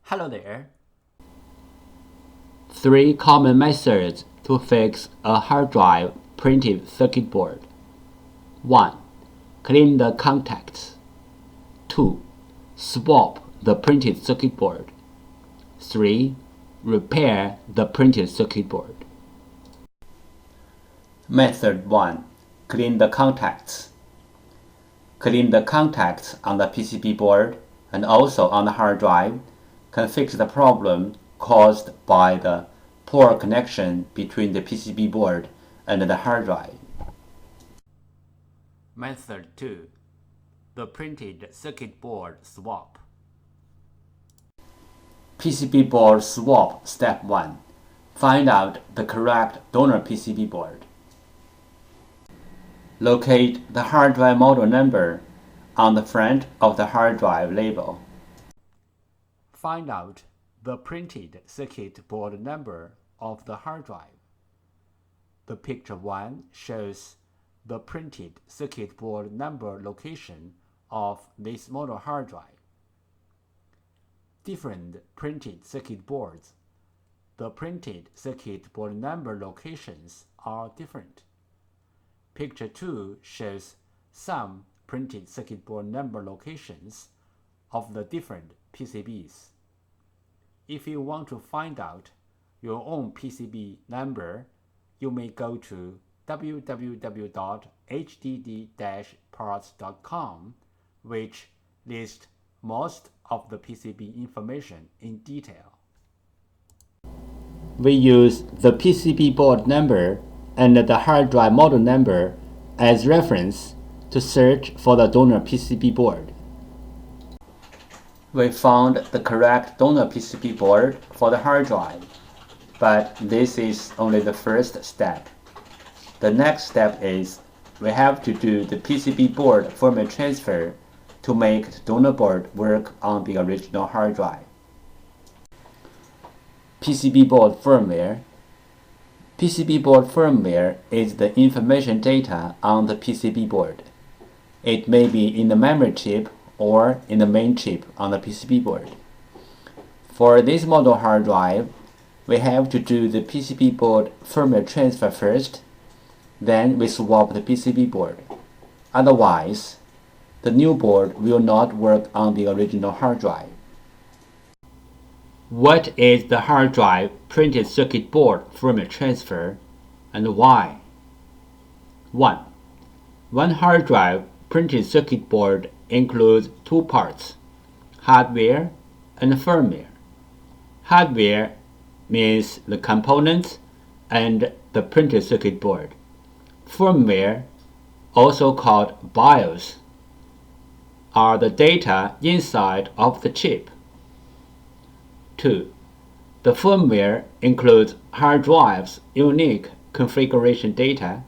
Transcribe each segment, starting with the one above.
Hello there. 3 common methods to fix a hard drive printed circuit board. 1. Clean the contacts. 2. Swap the printed circuit board. 3. Repair the printed circuit board. Method 1. Clean the contacts. Clean the contacts on the PCB board and also on the hard drive can fix the problem caused by the poor connection between the PCB board and the hard drive. Method 2. The printed circuit board swap. PCB board swap Step 1. Find out the correct donor PCB board. Locate the hard drive model number on the front of the hard drive label. Find out the printed circuit board number of the hard drive. The picture 1 shows the printed circuit board number location of this model hard drive. Different printed circuit boards. The printed circuit board number locations are different. Picture 2 shows some printed circuit board number locations of the different PCBs. If you want to find out your own PCB number, you may go to www.hdd-parts.com, which lists most of the PCB information in detail. We use the PCB board number and the hard drive model number as reference to search for the donor PCB board. We found the correct donor PCB board for the hard drive, but this is only the first step. The next step is we have to do the PCB board firmware transfer to make the donor board work on the original hard drive. PCB board firmware. PCB board firmware is the information data on the PCB board. It may be in the memory chip or in the main chip on the PCB board. For this model hard drive, we have to do the PCB board firmware transfer first, then we swap the PCB board. Otherwise, the new board will not work on the original hard drive. What is the hard drive printed circuit board firmware transfer and why? 1. One hard drive printed circuit board includes 2 parts, hardware and firmware. Hardware means the components and the printed circuit board. Firmware, also called BIOS, are the data inside of the chip. 2. The firmware includes hard drive's unique configuration data.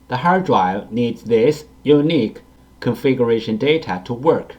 The hard drive needs this unique configuration data to work.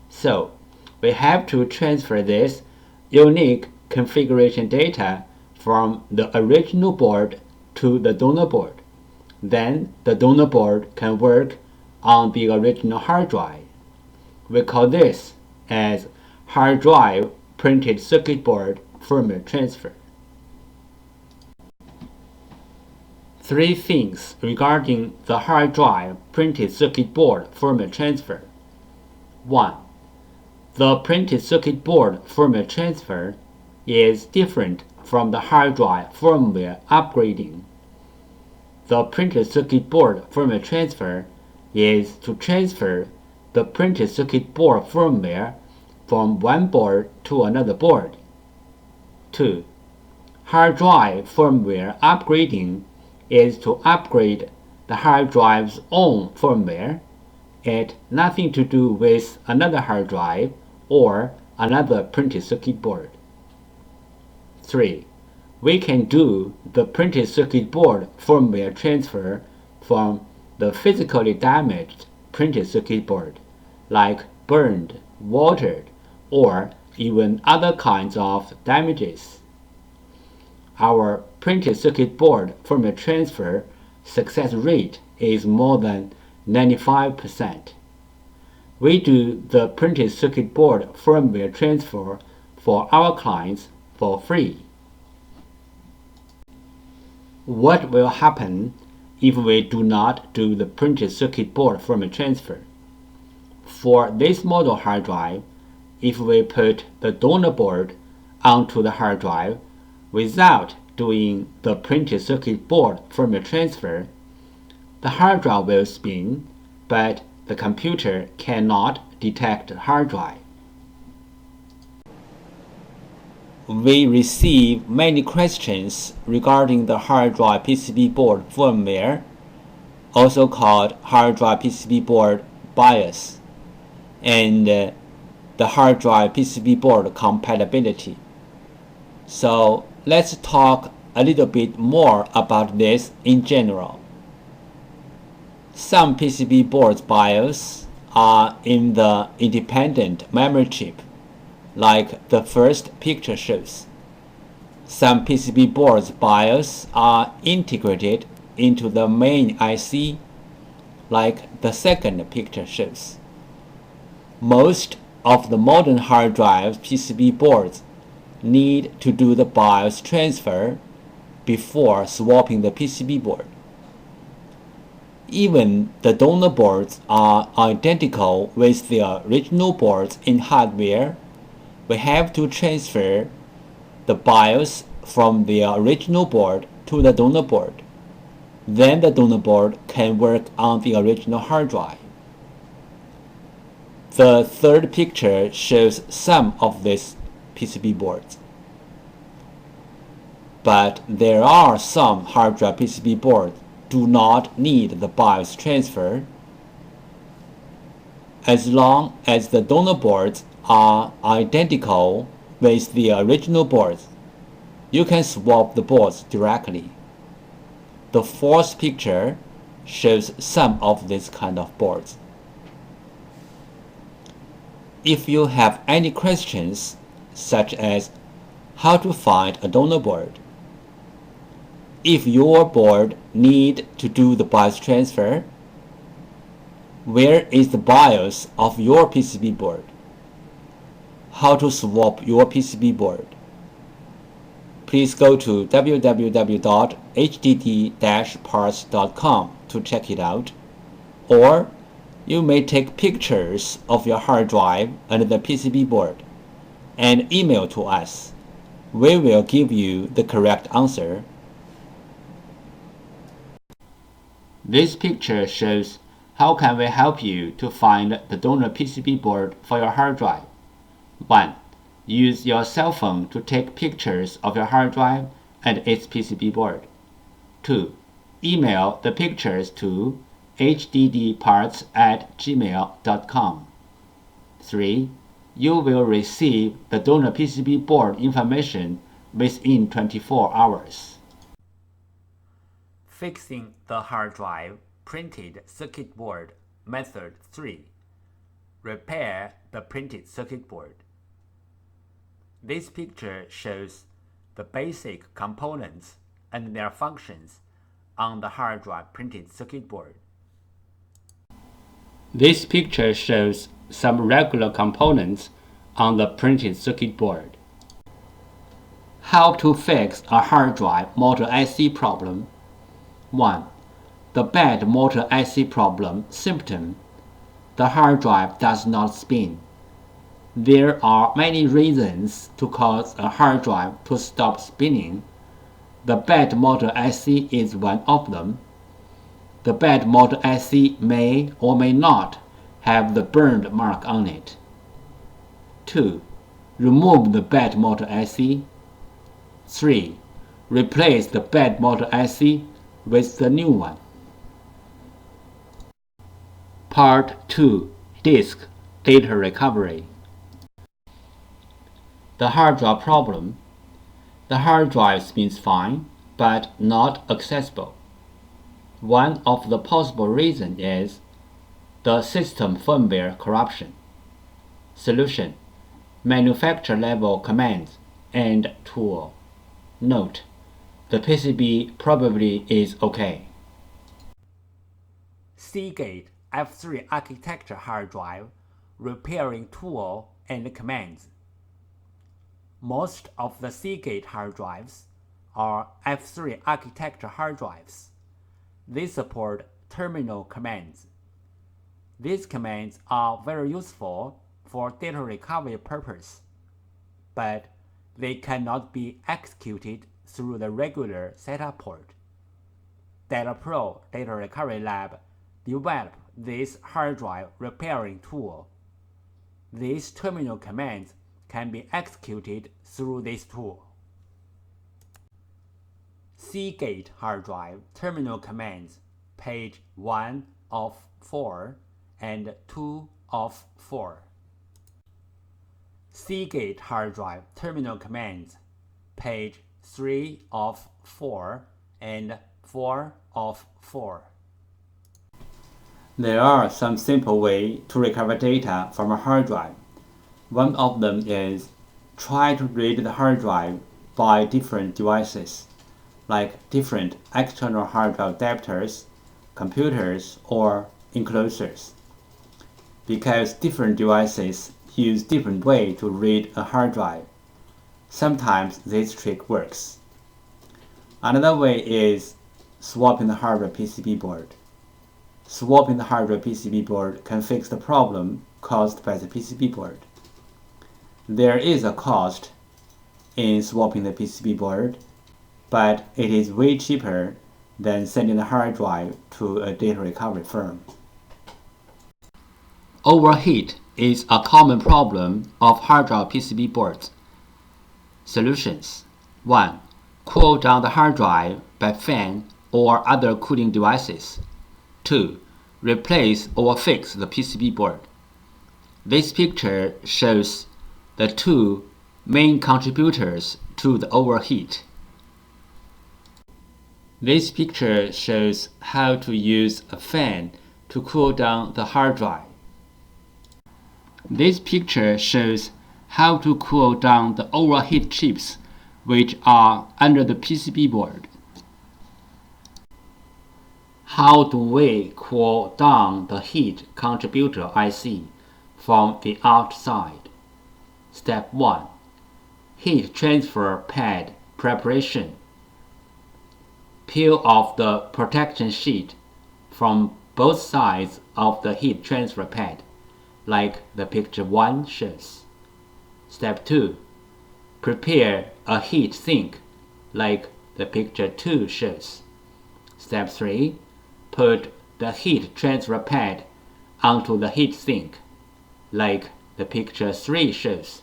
So, we have to transfer this unique configuration data from the original board to the donor board. Then the donor board can work on the original hard drive. We call this as hard drive printed circuit board firmware transfer. 3 things regarding the hard drive printed circuit board firmware transfer. 1. The printed circuit board firmware transfer is different from the hard drive firmware upgrading. The printed circuit board firmware transfer is to transfer the printed circuit board firmware from one board to another board. 2. Hard drive firmware upgrading is to upgrade the hard drive's own firmware. It has nothing to do with another hard drive or another printed circuit board. 3. We can do the printed circuit board firmware transfer from the physically damaged printed circuit board, like burned, watered, or even other kinds of damages. Our printed circuit board firmware transfer success rate is more than 95%. We do the printed circuit board firmware transfer for our clients for free. What will happen if we do not do the printed circuit board firmware transfer? For this model hard drive, if we put the donor board onto the hard drive without doing the printed circuit board firmware transfer, the hard drive will spin, but the computer cannot detect the hard drive. We receive many questions regarding the hard drive PCB board firmware, also called hard drive PCB board BIOS, and the hard drive PCB board compatibility. So let's talk a little bit more about this in general. Some PCB boards BIOS are in the independent memory chip, like the first picture shows. Some PCB boards BIOS are integrated into the main IC, like the second picture shows. Most of the modern hard drive PCB boards need to do the BIOS transfer before swapping the PCB board. Even the donor boards are identical with the original boards in hardware. We have to transfer the BIOS from the original board to the donor board. Then the donor board can work on the original hard drive. The third picture shows some of these PCB boards. But there are some hard drive PCB boards do not need the BIOS transfer. As long as the donor boards are identical with the original boards, you can swap the boards directly. The fourth picture shows some of these kind of boards. If you have any questions, such as how to find a donor board, if your board need to do the BIOS transfer, where is the BIOS of your PCB board? How to swap your PCB board? Please go to www.hdd-parts.com to check it out, or you may take pictures of your hard drive and the PCB board and email to us. We will give you the correct answer. This picture shows how can we help you to find the donor PCB board for your hard drive. 1. Use your cell phone to take pictures of your hard drive and its PCB board. 2. Email the pictures to hddparts@gmail.com. 3. You will receive the donor PCB board information within 24 hours. Fixing the hard drive printed circuit board method 3. Repair the printed circuit board. This picture shows the basic components and their functions on the hard drive printed circuit board. This picture shows some regular components on the printed circuit board. How to fix a hard drive motor IC problem. 1. The bad motor IC problem symptom. The hard drive does not spin. There are many reasons to cause a hard drive to stop spinning. The bad motor IC is one of them. The bad motor IC may or may not have the burned mark on it. 2. Remove the bad motor IC. 3. Replace the bad motor IC with the new one. Part 2. Disk Data Recovery. The hard drive problem. The hard drive spins fine, but not accessible. One of the possible reasons is the system firmware corruption. Solution: manufacturer level commands and tool. Note: the PCB probably is okay. Seagate F3 architecture hard drive repairing tool and commands. Most of the Seagate hard drives are F3 architecture hard drives. They support terminal commands. These commands are very useful for data recovery purpose, but they cannot be executed through the regular setup port. DataPro Data Recovery Lab developed this hard drive repairing tool. These terminal commands can be executed through this tool. Seagate hard drive terminal commands, page 1 of 4 and 2 of 4. Seagate hard drive terminal commands, page 3 of 4 and 4 of 4. There are some simple ways to recover data from a hard drive. One of them is try to read the hard drive by different devices, like different external hard drive adapters, computers, or enclosures. Because different devices use different ways to read a hard drive, sometimes this trick works. Another way is swapping the hardware PCB board. Swapping the hardware PCB board can fix the problem caused by the PCB board. There is a cost in swapping the PCB board, but it is way cheaper than sending the hard drive to a data recovery firm. Overheat is a common problem of hard drive PCB boards. Solutions: 1. Cool down the hard drive by fan or other cooling devices. 2. Replace or fix the PCB board. This picture shows the two main contributors to the overheat. This picture shows how to use a fan to cool down the hard drive. This picture shows how to cool down the overheat chips which are under the PCB board. How do we cool down the heat contributor IC from the outside? Step 1. Heat transfer pad preparation. Peel off the protection sheet from both sides of the heat transfer pad, like the picture 1 shows. Step 2. Prepare a heat sink, like the picture 2 shows. Step 3. Put the heat transfer pad onto the heat sink, like the picture 3 shows.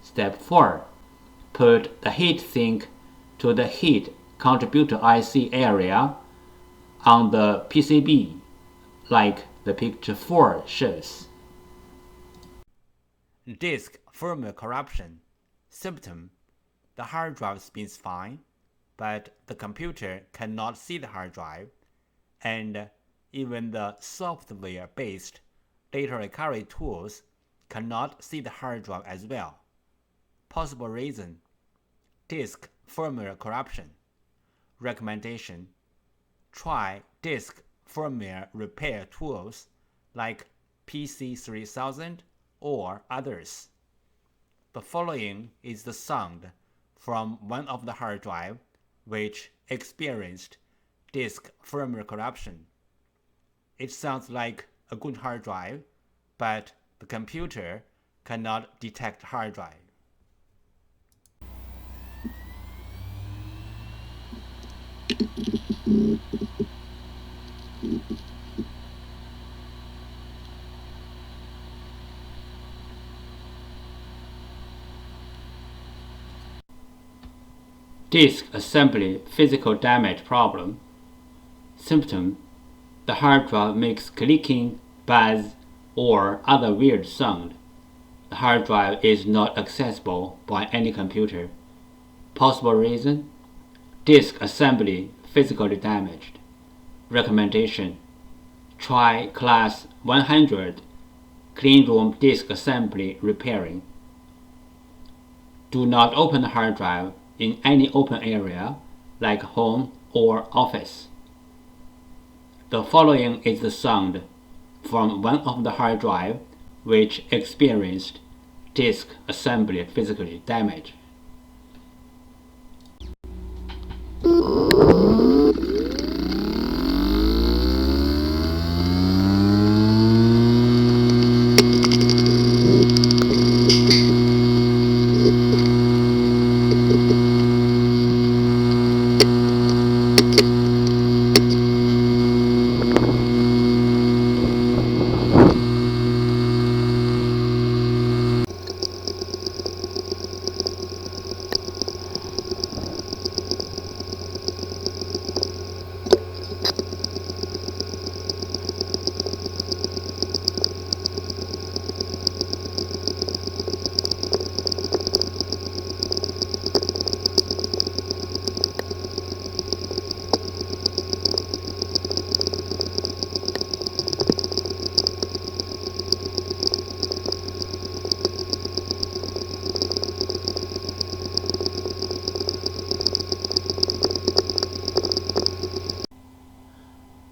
Step 4. Put the heat sink to the heat contributor IC area on the PCB, like the picture 4 shows. Disk firmware corruption. Symptom: the hard drive spins fine, but the computer cannot see the hard drive, and even the software-based data recovery tools cannot see the hard drive as well. Possible reason: disk firmware corruption. Recommendation: try disk firmware repair tools like PC3000 or others. The following is the sound from one of the hard drive which experienced disk firmware corruption. It sounds like a good hard drive, but the computer cannot detect hard drive. Disk assembly physical damage problem. Symptom: the hard drive makes clicking, buzz, or other weird sound. The hard drive is not accessible by any computer. Possible reason: disk assembly physically damaged. Recommendation: try class 100 cleanroom disk assembly repairing. Do not open the hard drive in any open area like home or office. The following is the sound from one of the hard drive which experienced disk assembly physically damaged.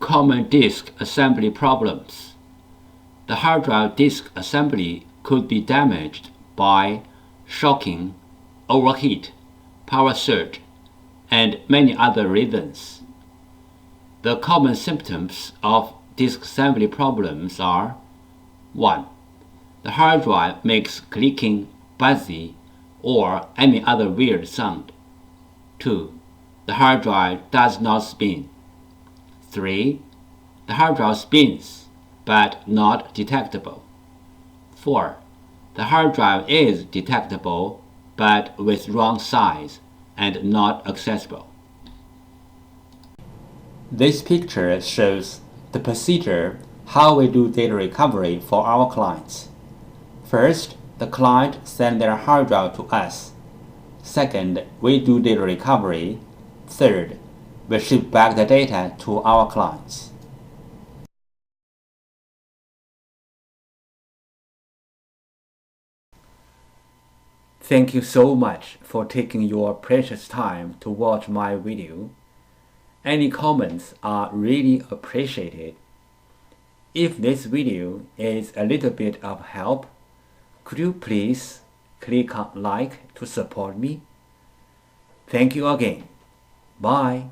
Common disk assembly problems. The hard drive disk assembly could be damaged by shocking, overheat, power surge, and many other reasons. The common symptoms of disk assembly problems are 1. The hard drive makes clicking, buzzy, or any other weird sound. 2. The hard drive does not spin. 3. The hard drive spins, but not detectable. 4. The hard drive is detectable, but with wrong size and not accessible. This picture shows the procedure how we do data recovery for our clients. First, the client sends their hard drive to us. Second, we do data recovery. Third, we ship back the data to our clients. Thank you so much for taking your precious time to watch my video. Any comments are really appreciated. If this video is a little bit of help, could you please click on like to support me? Thank you again. Bye.